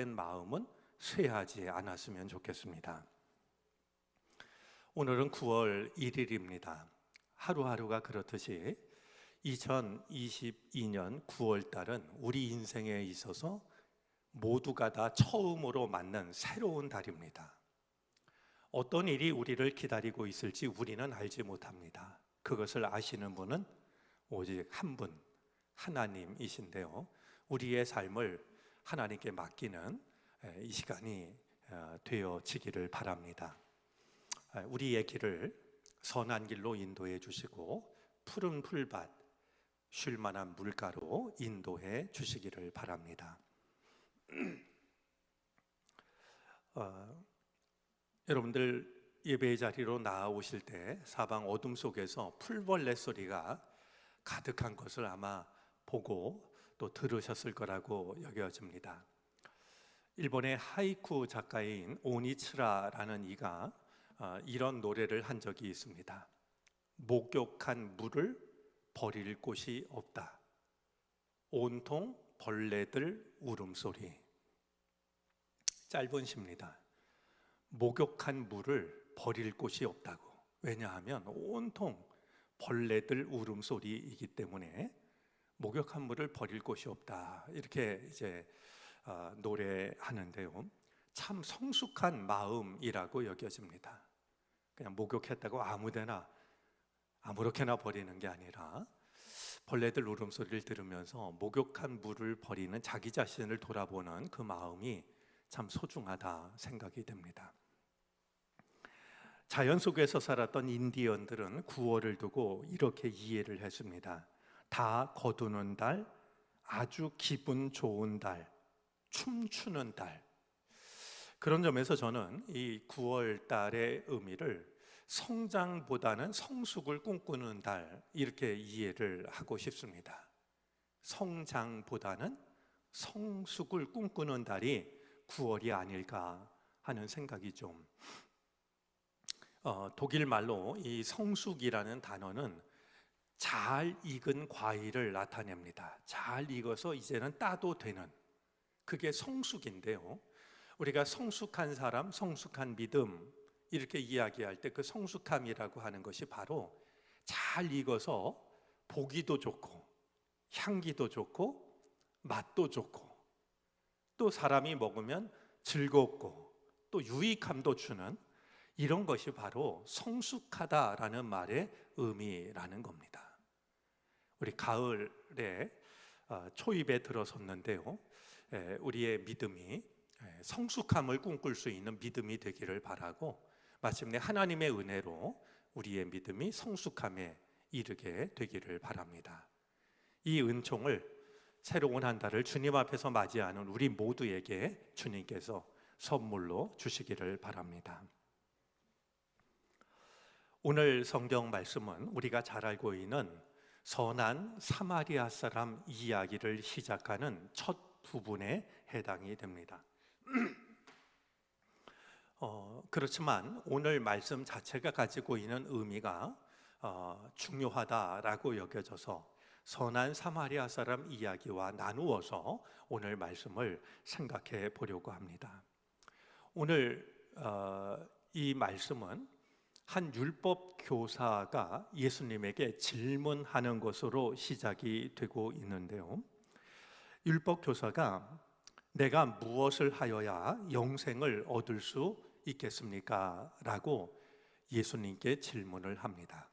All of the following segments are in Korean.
마음은 쇠하지 않았으면 좋겠습니다. 오늘은 9월 1일입니다. 하루하루가 그렇듯이 2022년 9월 달은 우리 인생에 있어서 모두가 다 처음으로 맞는 새로운 달입니다. 어떤 일이 우리를 기다리고 있을지 우리는 알지 못합니다. 그것을 아시는 분은 오직 한 분, 하나님이신데요. 우리의 삶을 하나님께 맡기는 이 시간이 되어지기를 바랍니다. 우리의 길을 선한 길로 인도해 주시고 푸른 풀밭, 쉴 만한 물가로 인도해 주시기를 바랍니다. 여러분들 예배의 자리로 나아오실 때 사방 어둠 속에서 풀벌레 소리가 가득한 것을 아마 보고 또 들으셨을 거라고 여겨집니다. 일본의 하이쿠 작가인 오니츠라라는 이가 이런 노래를 한 적이 있습니다. 목욕한 물을 버릴 곳이 없다. 온통 벌레들 울음소리. 짧은 시입니다. 목욕한 물을 버릴 곳이 없다고. 왜냐하면 온통 벌레들 울음소리이기 때문에 목욕한 물을 버릴 곳이 없다. 이렇게 이제 노래하는데요. 참 성숙한 마음이라고 여겨집니다. 그냥 목욕했다고 아무데나 아무렇게나 버리는 게 아니라 벌레들 울음소리를 들으면서 목욕한 물을 버리는 자기 자신을 돌아보는 그 마음이 참 소중하다 생각이 됩니다. 자연 속에서 살았던 인디언들은 9월을 두고 이렇게 이해를 했습니다. 다 거두는 달, 아주 기분 좋은 달, 춤추는 달. 그런 점에서 저는 이 9월 달의 의미를 성장보다는 성숙을 꿈꾸는 달, 이렇게 이해를 하고 싶습니다. 성장보다는 성숙을 꿈꾸는 달이 9월이 아닐까 하는 생각이 좀 독일 말로 이 성숙이라는 단어는 잘 익은 과일을 나타냅니다. 잘 익어서 이제는 따도 되는, 그게 성숙인데요. 우리가 성숙한 사람, 성숙한 믿음 이렇게 이야기할 때 그 성숙함이라고 하는 것이 바로 잘 익어서 보기도 좋고 향기도 좋고 맛도 좋고 또 사람이 먹으면 즐겁고 또 유익함도 주는 이런 것이 바로 성숙하다라는 말의 의미라는 겁니다. 우리 가을에 초입에 들어섰는데요. 우리의 믿음이 성숙함을 꿈꿀 수 있는 믿음이 되기를 바라고 마침내 하나님의 은혜로 우리의 믿음이 성숙함에 이르게 되기를 바랍니다. 이 은총을 새로운 한 달을 주님 앞에서 맞이하는 우리 모두에게 주님께서 선물로 주시기를 바랍니다. 오늘 성경 말씀은 우리가 잘 알고 있는 선한 사마리아 사람 이야기를 시작하는 첫 부분에 해당이 됩니다. 그렇지만 오늘 말씀 자체가 가지고 있는 의미가 중요하다라고 여겨져서 선한 사마리아 사람 이야기와 나누어서 오늘 말씀을 생각해 보려고 합니다. 오늘 이 말씀은 한 율법 교사가 예수님에게 질문하는 것으로 시작이 되고 있는데요. 율법 교사가 내가 무엇을 하여야 영생을 얻을 수 있겠습니까? 라고 예수님께 질문을 합니다.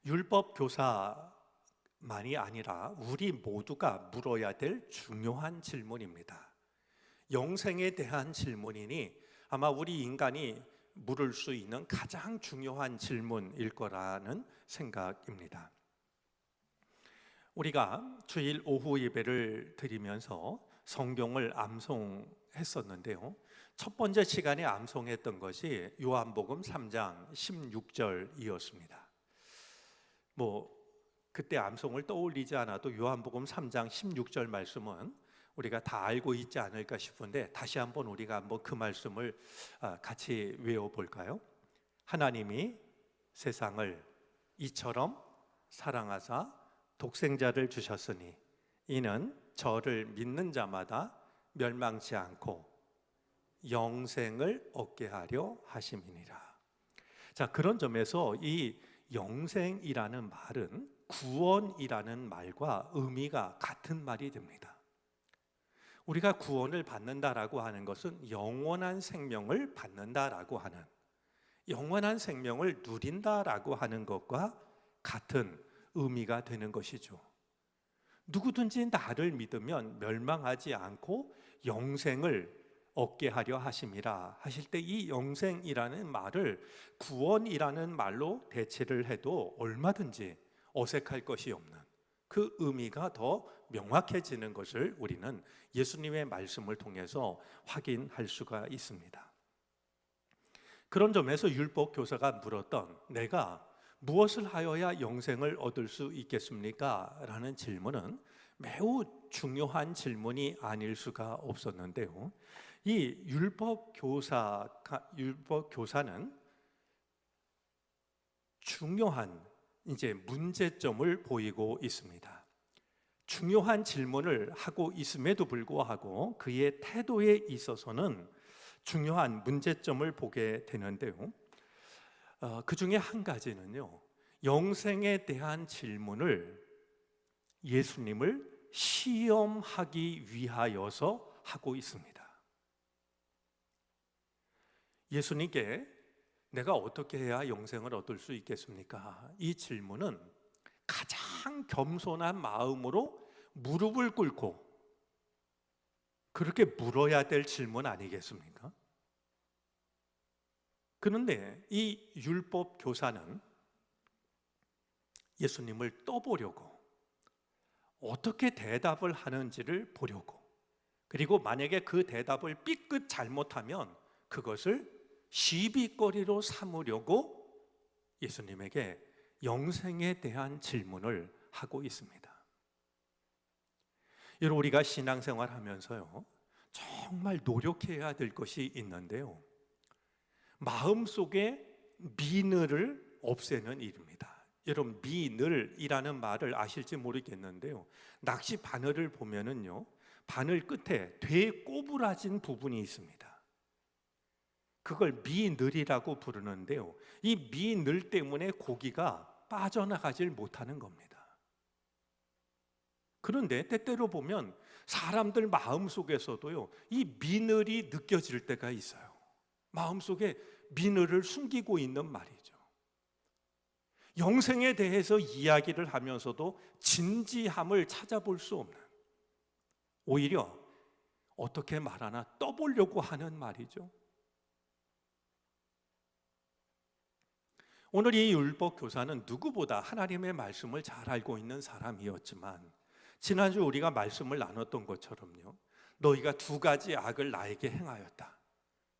율법 교사만이 아니라 우리 모두가 물어야 될 중요한 질문입니다. 영생에 대한 질문이니 아마 우리 인간이 물을 수 있는 가장 중요한 질문일 거라는 생각입니다. 우리가 주일 오후 예배를 드리면서 성경을 암송했었는데요. 첫 번째 시간에 암송했던 것이 요한복음 3장 16절이었습니다. 그때 암송을 떠올리지 않아도 요한복음 3장 16절 말씀은 우리가 다 알고 있지 않을까 싶은데 다시 한번 우리가 그 말씀을 같이 외워볼까요? 하나님이 세상을 이처럼 사랑하사 독생자를 주셨으니 이는 저를 믿는 자마다 멸망치 않고 영생을 얻게 하려 하심이니라. 자, 그런 점에서 이 영생이라는 말은 구원이라는 말과 의미가 같은 말이 됩니다. 우리가 구원을 받는다라고 하는 것은 영원한 생명을 받는다라고 하는, 영원한 생명을 누린다라고 하는 것과 같은 의미가 되는 것이죠. 누구든지 나를 믿으면 멸망하지 않고 영생을 얻게 하려 하심이라 하실 때, 이 영생이라는 말을 구원이라는 말로 대체를 해도 얼마든지 어색할 것이 없는 그 의미가 더 명확해지는 것을 우리는 예수님의 말씀을 통해서 확인할 수가 있습니다. 그런 점에서 율법 교사가 물었던 내가 무엇을 하여야 영생을 얻을 수 있겠습니까? 라는 질문은 매우 중요한 질문이 아닐 수가 없었는데요. 이 율법 교사는 중요한 문제점을 보이고 있습니다. 중요한 질문을 하고 있음에도 불구하고 그의 태도에 있어서는 중요한 문제점을 보게 되는데요. 그 중에 한 가지는요, 영생에 대한 질문을 예수님을 시험하기 위하여서 하고 있습니다. 예수님께 내가 어떻게 해야 영생을 얻을 수 있겠습니까? 이 질문은 가장 겸손한 마음으로 무릎을 꿇고 그렇게 물어야 될 질문 아니겠습니까? 그런데 이 율법 교사는 예수님을 떠보려고, 어떻게 대답을 하는지를 보려고, 그리고 만약에 그 대답을 삐끗 잘못하면 그것을 시비거리로 삼으려고 예수님에게 영생에 대한 질문을 하고 있습니다. 여러분, 우리가 신앙생활 하면서요, 정말 노력해야 될 것이 있는데요, 마음속에 미늘을 없애는 일입니다. 여러분, 미늘이라는 말을 아실지 모르겠는데요, 낚시 바늘을 보면은요, 바늘 끝에 되게 꼬부라진 부분이 있습니다. 그걸 미늘이라고 부르는데요, 이 미늘 때문에 고기가 빠져나가질 못하는 겁니다. 그런데 때때로 보면 사람들 마음속에서도요, 이 미늘이 느껴질 때가 있어요. 마음속에 미늘을 숨기고 있는 말이죠. 영생에 대해서 이야기를 하면서도 진지함을 찾아볼 수 없는, 오히려 어떻게 말하나 떠보려고 하는 말이죠. 오늘 이 율법 교사는 누구보다 하나님의 말씀을 잘 알고 있는 사람이었지만, 지난주 우리가 말씀을 나눴던 것처럼요, 너희가 두 가지 악을 나에게 행하였다.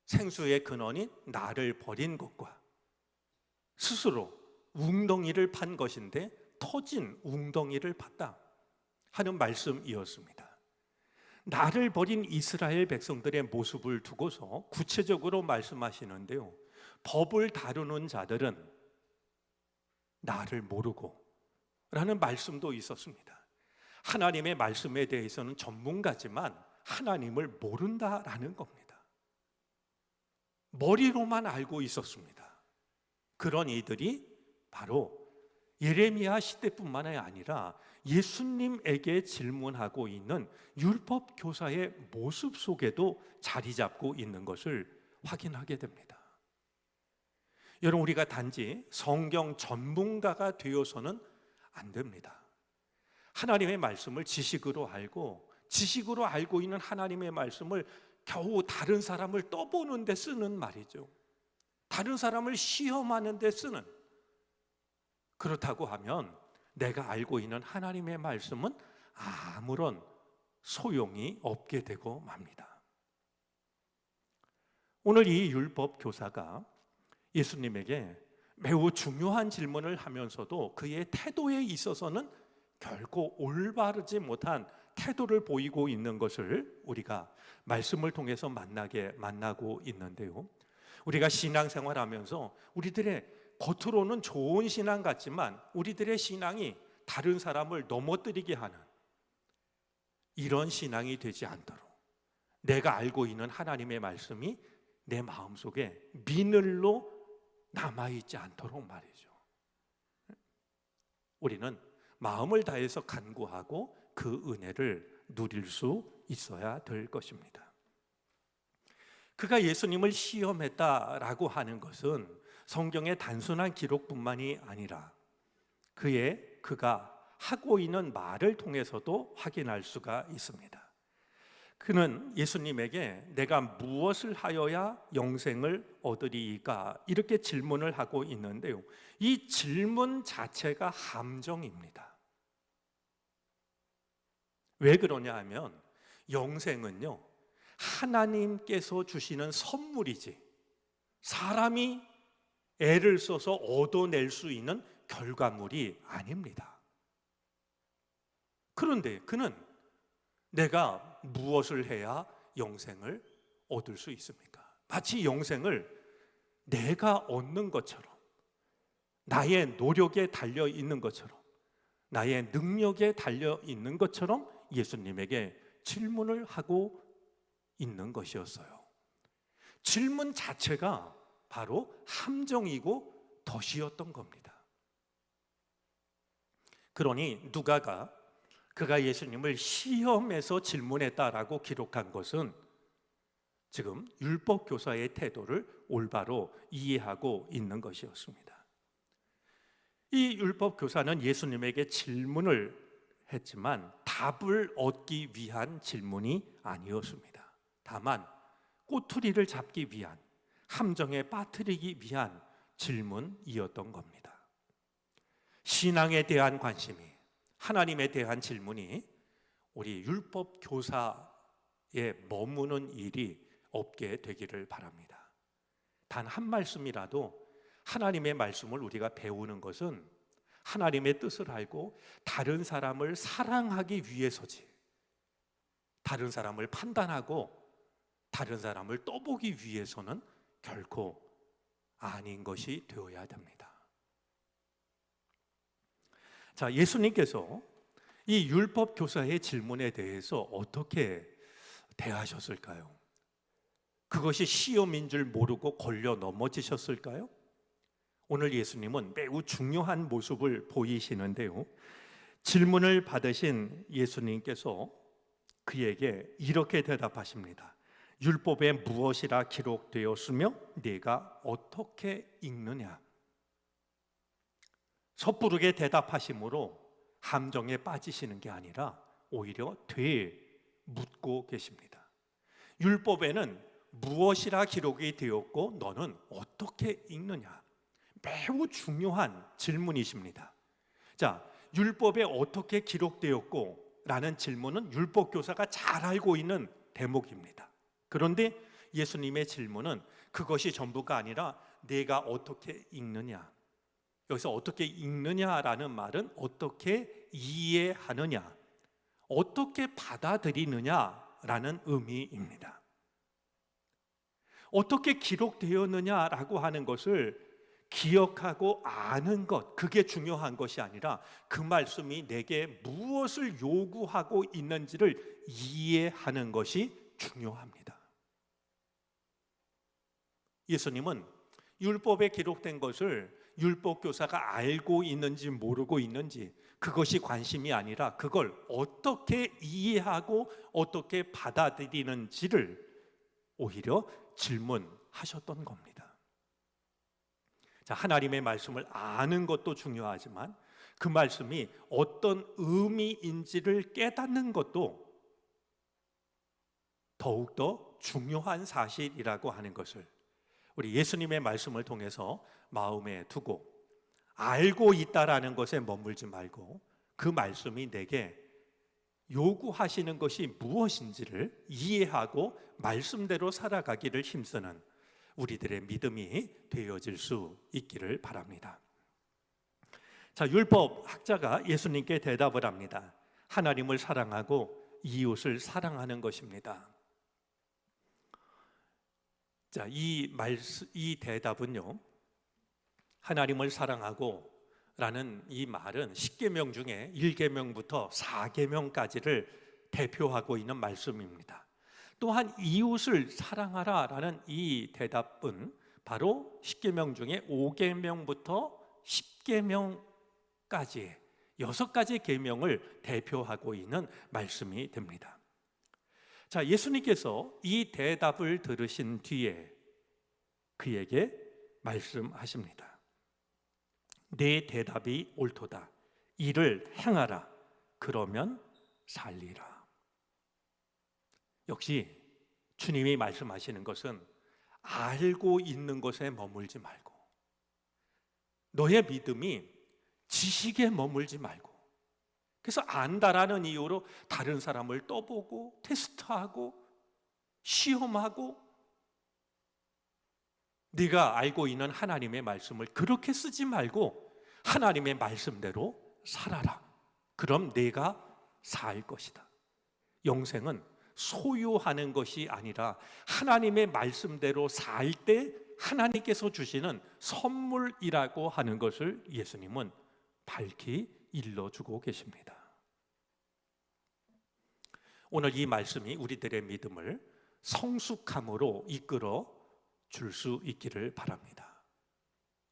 생수의 근원인 나를 버린 것과 스스로 웅덩이를 판 것인데 터진 웅덩이를 팠다 하는 말씀이었습니다. 나를 버린 이스라엘 백성들의 모습을 두고서 구체적으로 말씀하시는데요, 법을 다루는 자들은 나를 모르고 라는 말씀도 있었습니다. 하나님의 말씀에 대해서는 전문가지만 하나님을 모른다라는 겁니다. 머리로만 알고 있었습니다. 그런 이들이 바로 예레미야 시대뿐만 아니라 예수님에게 질문하고 있는 율법 교사의 모습 속에도 자리 잡고 있는 것을 확인하게 됩니다. 여러분, 우리가 단지 성경 전문가가 되어서는 안 됩니다. 하나님의 말씀을 지식으로 알고 있는 하나님의 말씀을 겨우 다른 사람을 떠보는 데 쓰는 말이죠. 다른 사람을 시험하는 데 쓰는, 그렇다고 하면 내가 알고 있는 하나님의 말씀은 아무런 소용이 없게 되고 맙니다. 오늘 이 율법 교사가 예수님에게 매우 중요한 질문을 하면서도 그의 태도에 있어서는 결코 올바르지 못한 태도를 보이고 있는 것을 우리가 말씀을 통해서 만나고 있는데요, 우리가 신앙생활하면서 우리들의 겉으로는 좋은 신앙 같지만 우리들의 신앙이 다른 사람을 넘어뜨리게 하는 이런 신앙이 되지 않도록, 내가 알고 있는 하나님의 말씀이 내 마음속에 미늘로 남아있지 않도록 말이죠. 우리는 마음을 다해서 간구하고 그 은혜를 누릴 수 있어야 될 것입니다. 그가 예수님을 시험했다라고 하는 것은 성경의 단순한 기록뿐만이 아니라 그가 하고 있는 말을 통해서도 확인할 수가 있습니다. 그는 예수님에게 내가 무엇을 하여야 영생을 얻으리이까 이렇게 질문을 하고 있는데요, 이 질문 자체가 함정입니다. 왜 그러냐 하면 영생은요, 하나님께서 주시는 선물이지 사람이 애를 써서 얻어낼 수 있는 결과물이 아닙니다. 그런데 그는 내가 무엇을 해야 영생을 얻을 수 있습니까? 마치 영생을 내가 얻는 것처럼, 나의 노력에 달려 있는 것처럼, 나의 능력에 달려 있는 것처럼 예수님에게 질문을 하고 있는 것이었어요. 질문 자체가 바로 함정이고 덫이었던 겁니다. 그러니 누가가 그가 예수님을 시험해서 질문했다라고 기록한 것은 지금 율법 교사의 태도를 올바로 이해하고 있는 것이었습니다. 이 율법 교사는 예수님에게 질문을 했지만 답을 얻기 위한 질문이 아니었습니다. 다만 꼬투리를 잡기 위한, 함정에 빠뜨리기 위한 질문이었던 겁니다. 신앙에 대한 관심이, 하나님에 대한 질문이 우리 율법 교사에 머무는 일이 없게 되기를 바랍니다. 단 한 말씀이라도 하나님의 말씀을 우리가 배우는 것은 하나님의 뜻을 알고 다른 사람을 사랑하기 위해서지, 다른 사람을 판단하고 다른 사람을 떠보기 위해서는 결코 아닌 것이 되어야 됩니다. 자, 예수님께서 이 율법 교사의 질문에 대해서 어떻게 대하셨을까요? 그것이 시험인 줄 모르고 걸려 넘어지셨을까요? 오늘 예수님은 매우 중요한 모습을 보이시는데요, 질문을 받으신 예수님께서 그에게 이렇게 대답하십니다. 율법에 무엇이라 기록되었으며 네가 어떻게 읽느냐? 섣부르게 대답하심으로 함정에 빠지시는 게 아니라 오히려 되묻고 계십니다. 율법에는 무엇이라 기록이 되었고 너는 어떻게 읽느냐? 매우 중요한 질문이십니다. 자, 율법에 어떻게 기록되었고 라는 질문은 율법 교사가 잘 알고 있는 대목입니다. 그런데 예수님의 질문은 그것이 전부가 아니라 내가 어떻게 읽느냐, 여기서 어떻게 읽느냐라는 말은 어떻게 이해하느냐, 어떻게 받아들이느냐라는 의미입니다. 어떻게 기록되었느냐라고 하는 것을 기억하고 아는 것, 그게 중요한 것이 아니라 그 말씀이 내게 무엇을 요구하고 있는지를 이해하는 것이 중요합니다. 예수님은 율법에 기록된 것을 율법 교사가 알고 있는지 모르고 있는지 그것이 관심이 아니라 그걸 어떻게 이해하고 어떻게 받아들이는지를 오히려 질문하셨던 겁니다. 자, 하나님의 말씀을 아는 것도 중요하지만 그 말씀이 어떤 의미인지를 깨닫는 것도 더욱더 중요한 사실이라고 하는 것을 우리 예수님의 말씀을 통해서 마음에 두고, 알고 있다라는 것에 머물지 말고 그 말씀이 내게 요구하시는 것이 무엇인지를 이해하고 말씀대로 살아가기를 힘쓰는 우리들의 믿음이 되어질 수 있기를 바랍니다. 자, 율법 학자가 예수님께 대답을 합니다. 하나님을 사랑하고 이웃을 사랑하는 것입니다. 자, 이 대답은요, 하나님을 사랑하고 라는 이 말은 10계명 중에 1계명부터 4계명까지를 대표하고 있는 말씀입니다. 또한 이웃을 사랑하라라는 이 대답은 바로 10계명 중에 5계명부터 10계명까지의 6가지 계명을 대표하고 있는 말씀이 됩니다. 자, 예수님께서 이 대답을 들으신 뒤에 그에게 말씀하십니다. 내 대답이 옳도다. 이를 행하라. 그러면 살리라. 역시 주님이 말씀하시는 것은 알고 있는 것에 머물지 말고, 너의 믿음이 지식에 머물지 말고, 그래서 안다라는 이유로 다른 사람을 떠보고 테스트하고 시험하고, 네가 알고 있는 하나님의 말씀을 그렇게 쓰지 말고 하나님의 말씀대로 살아라. 그럼 내가 살 것이다. 영생은 소유하는 것이 아니라 하나님의 말씀대로 살 때 하나님께서 주시는 선물이라고 하는 것을 예수님은 밝히 일러주고 계십니다. 오늘 이 말씀이 우리들의 믿음을 성숙함으로 이끌어 줄 수 있기를 바랍니다.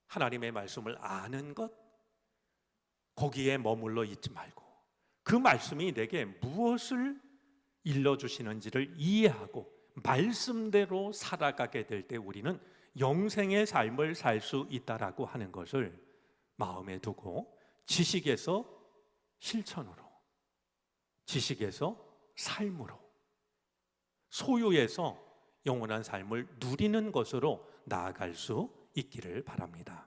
하나님의 말씀을 아는 것, 거기에 머물러 있지 말고 그 말씀이 내게 무엇을 일러주시는지를 이해하고 말씀대로 살아가게 될 때 우리는 영생의 삶을 살 수 있다라고 하는 것을 마음에 두고 지식에서 실천으로, 지식에서 삶으로, 소유에서 영원한 삶을 누리는 것으로 나아갈 수 있기를 바랍니다.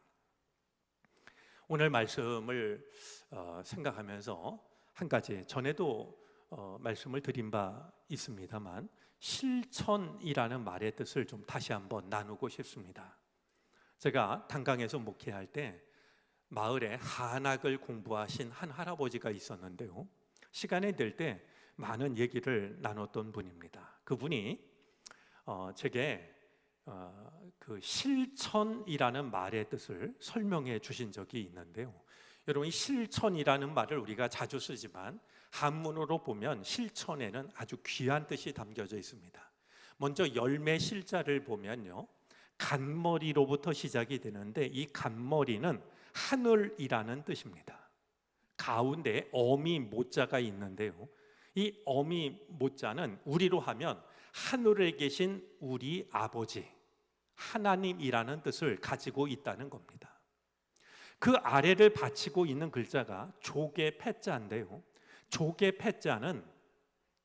오늘 말씀을 생각하면서 한 가지 전에도 말씀을 드린 바 있습니다만 실천이라는 말의 뜻을 좀 다시 한번 나누고 싶습니다. 제가 단강에서 목회할 때 마을에 한학을 공부하신 한 할아버지가 있었는데요, 시간이 될 때 많은 얘기를 나눴던 분입니다. 그분이 제게 그 실천이라는 말의 뜻을 설명해 주신 적이 있는데요, 여러분, 이 실천이라는 말을 우리가 자주 쓰지만 한문으로 보면 실천에는 아주 귀한 뜻이 담겨져 있습니다. 먼저 열매 실자를 보면요, 간머리로부터 시작이 되는데 이 간머리는 하늘이라는 뜻입니다. 가운데 어미 모자가 있는데요, 이 어미 모자는 우리로 하면 하늘에 계신 우리 아버지 하나님이라는 뜻을 가지고 있다는 겁니다. 그 아래를 받치고 있는 글자가 조개 패자인데요, 조개 패자는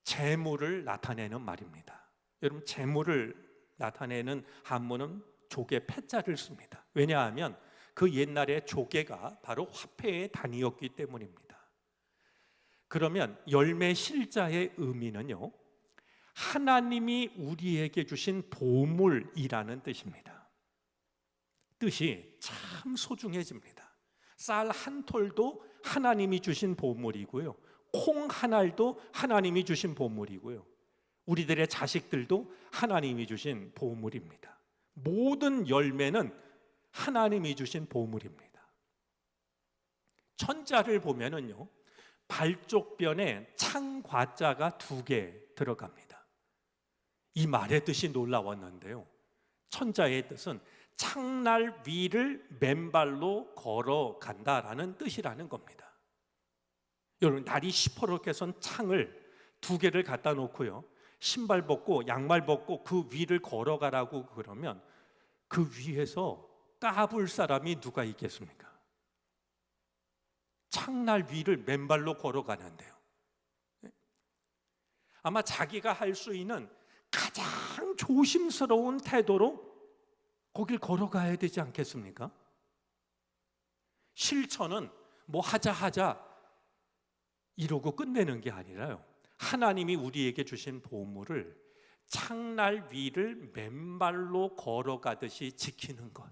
재물을 나타내는 말입니다. 여러분, 재물을 나타내는 한문은 조개 패자를 씁니다. 왜냐하면 그 옛날에 조개가 바로 화폐의 단위였기 때문입니다. 그러면 열매 실자의 의미는요, 하나님이 우리에게 주신 보물이라는 뜻입니다. 뜻이 참 소중해집니다. 쌀 한 톨도 하나님이 주신 보물이고요, 콩 한 알도 하나님이 주신 보물이고요, 우리들의 자식들도 하나님이 주신 보물입니다. 모든 열매는 하나님이 주신 보물입니다. 천자를 보면은요, 발족변에 창과자가 2개 들어갑니다. 이 말의 뜻이 놀라웠는데요, 천자의 뜻은 창날 위를 맨발로 걸어간다라는 뜻이라는 겁니다. 여러분, 날이 시퍼렇게 선 창을 2개를 갖다 놓고요, 신발 벗고 양말 벗고 그 위를 걸어가라고 그러면 그 위에서 까불 사람이 누가 있겠습니까? 창날 위를 맨발로 걸어가는데요, 아마 자기가 할 수 있는 가장 조심스러운 태도로 거길 걸어가야 되지 않겠습니까? 실천은 뭐 하자 이러고 끝내는 게 아니라요, 하나님이 우리에게 주신 보물을 창날 위를 맨발로 걸어가듯이 지키는 것,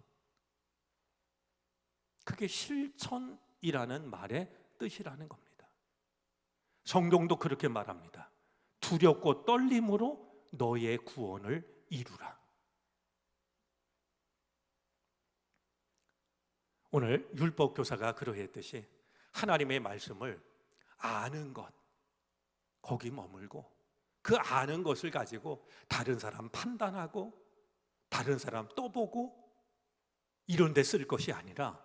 그게 실천이라는 말의 뜻이라는 겁니다. 성경도 그렇게 말합니다. 두렵고 떨림으로 너의 구원을 이루라. 오늘 율법 교사가 그러했듯이 하나님의 말씀을 아는 것, 거기 머물고 그 아는 것을 가지고 다른 사람 판단하고 다른 사람 또 보고 이런 데 쓸 것이 아니라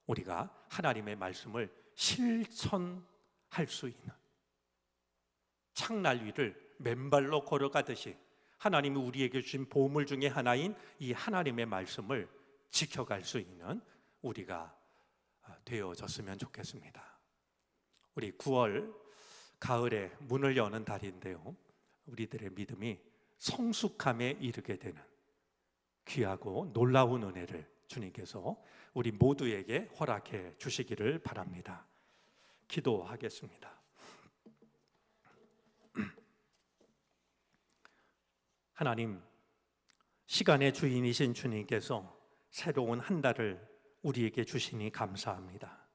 우리가 하나님의 말씀을 실천할 수 있는, 창날 위를 맨발로 걸어가듯이 하나님이 우리에게 주신 보물 중에 하나인 이 하나님의 말씀을 지켜갈 수 있는 우리가 되어졌으면 좋겠습니다. 우리 9월 가을에 문을 여는 달인데요, 우리들의 믿음이 성숙함에 이르게 되는 귀하고 놀라운 은혜를 주님께서 우리 모두에게 허락해 주시기를 바랍니다. 기도하겠습니다. 하나님, 시간의 주인이신 주님께서 새로운 한 달을 우리에게 주시니 감사합니다.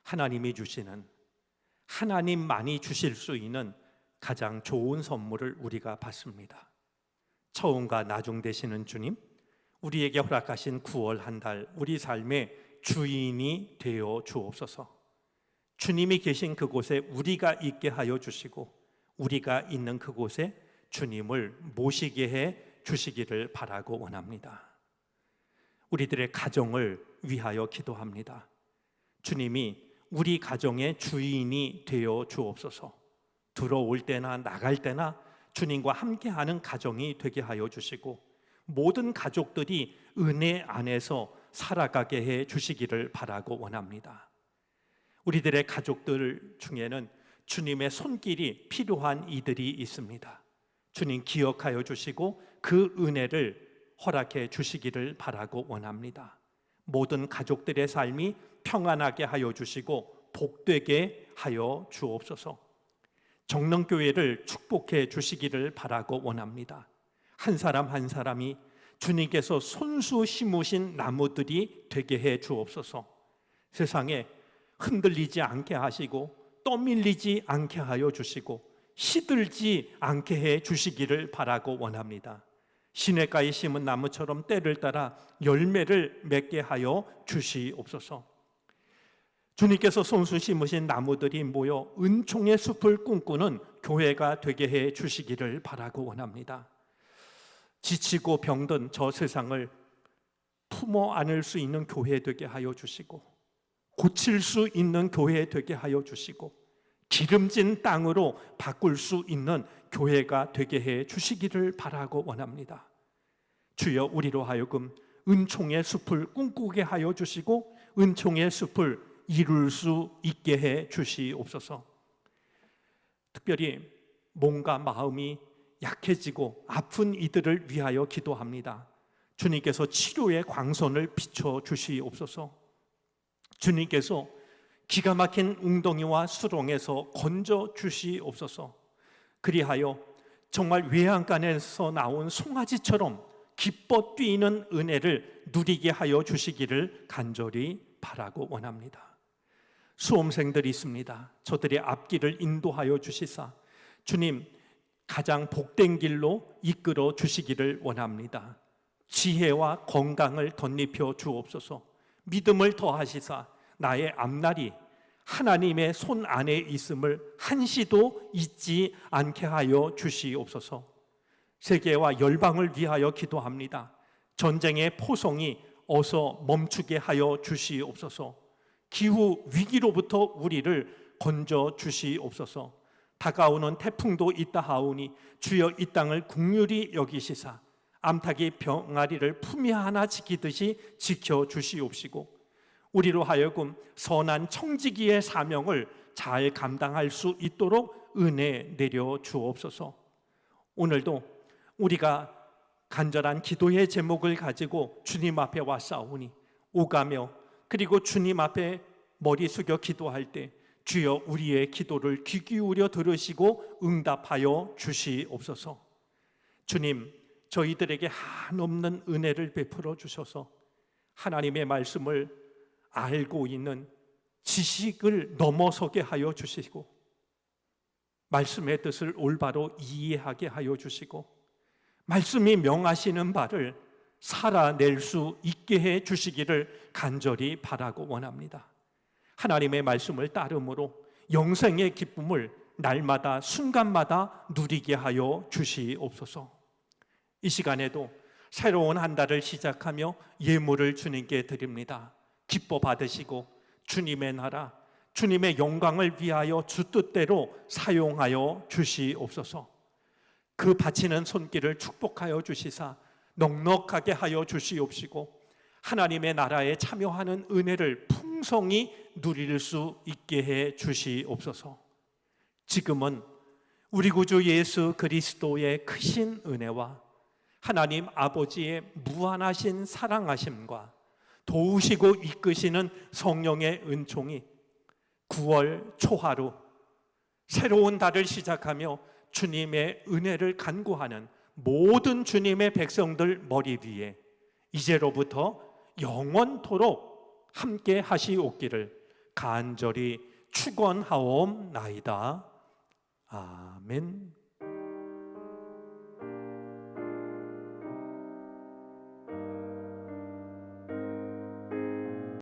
하나님이 주시는, 하나님만이 주실 수 있는 가장 좋은 선물을 우리가 받습니다. 처음과 나중 되시는 주님, 우리에게 허락하신 9월 한 달 우리 삶의 주인이 되어 주옵소서. 주님이 계신 그곳에 우리가 있게 하여 주시고 우리가 있는 그곳에 주님을 모시게 해 주시기를 바라고 원합니다. 우리들의 가정을 위하여 기도합니다. 주님이 우리 가정의 주인이 되어 주옵소서. 들어올 때나 나갈 때나 주님과 함께하는 가정이 되게 하여 주시고 모든 가족들이 은혜 안에서 살아가게 해 주시기를 바라고 원합니다. 우리들의 가족들 중에는 주님의 손길이 필요한 이들이 있습니다. 주님 기억하여 주시고 그 은혜를 허락해 주시기를 바라고 원합니다. 모든 가족들의 삶이 평안하게 하여 주시고 복되게 하여 주옵소서. 정릉교회를 축복해 주시기를 바라고 원합니다. 한 사람 한 사람이 주님께서 손수 심으신 나무들이 되게 해 주옵소서. 세상에 흔들리지 않게 하시고 떠밀리지 않게 하여 주시고 시들지 않게 해 주시기를 바라고 원합니다. 시냇가에 심은 나무처럼 때를 따라 열매를 맺게 하여 주시옵소서. 주님께서 손수 심으신 나무들이 모여 은총의 숲을 꿈꾸는 교회가 되게 해 주시기를 바라고 원합니다. 지치고 병든 저 세상을 품어 안을 수 있는 교회 되게 하여 주시고 고칠 수 있는 교회 되게 하여 주시고 기름진 땅으로 바꿀 수 있는 교회가 되게 해 주시기를 바라고 원합니다. 주여, 우리로 하여금 은총의 숲을 꿈꾸게 하여 주시고 은총의 숲을 이룰 수 있게 해 주시옵소서. 특별히 몸과 마음이 약해지고 아픈 이들을 위하여 기도합니다. 주님께서 치료의 광선을 비춰 주시옵소서. 주님께서 기가 막힌 웅덩이와 수렁에서 건져 주시옵소서. 그리하여 정말 외양간에서 나온 송아지처럼 기뻐 뛰는 은혜를 누리게 하여 주시기를 간절히 바라고 원합니다. 수험생들이 있습니다. 저들의 앞길을 인도하여 주시사 주님 가장 복된 길로 이끌어 주시기를 원합니다. 지혜와 건강을 덧입혀 주옵소서. 믿음을 더하시사 나의 앞날이 하나님의 손 안에 있음을 한시도 잊지 않게 하여 주시옵소서. 세계와 열방을 위하여 기도합니다. 전쟁의 포성이 어서 멈추게 하여 주시옵소서. 기후 위기로부터 우리를 건져 주시옵소서. 다가오는 태풍도 있다 하오니 주여 이 땅을 긍휼히 여기시사 암탉이 병아리를 품에 하나 지키듯이 지켜 주시옵시고 우리로 하여금 선한 청지기의 사명을 잘 감당할 수 있도록 은혜 내려 주옵소서. 오늘도 우리가 간절한 기도의 제목을 가지고 주님 앞에 왔사오니 오가며 그리고 주님 앞에 머리 숙여 기도할 때 주여 우리의 기도를 귀 기울여 들으시고 응답하여 주시옵소서. 주님, 저희들에게 한없는 은혜를 베풀어 주셔서 하나님의 말씀을 알고 있는 지식을 넘어서게 하여 주시고 말씀의 뜻을 올바로 이해하게 하여 주시고 말씀이 명하시는 바를 살아낼 수 있게 해 주시기를 간절히 바라고 원합니다. 하나님의 말씀을 따름으로 영생의 기쁨을 날마다 순간마다 누리게 하여 주시옵소서. 이 시간에도 새로운 한 달을 시작하며 예물을 주님께 드립니다. 기뻐 받으시고 주님의 나라, 주님의 영광을 위하여 주 뜻대로 사용하여 주시옵소서. 그 바치는 손길을 축복하여 주시사 넉넉하게 하여 주시옵시고 하나님의 나라에 참여하는 은혜를 풍성히 누릴 수 있게 해 주시옵소서. 지금은 우리 구주 예수 그리스도의 크신 은혜와 하나님 아버지의 무한하신 사랑하심과 도우시고 이끄시는 성령의 은총이 9월 초하루 새로운 달을 시작하며 주님의 은혜를 간구하는 모든 주님의 백성들 머리 위에 이제로부터 영원토록 함께 하시옵기를 간절히 축원하옵나이다. 아멘.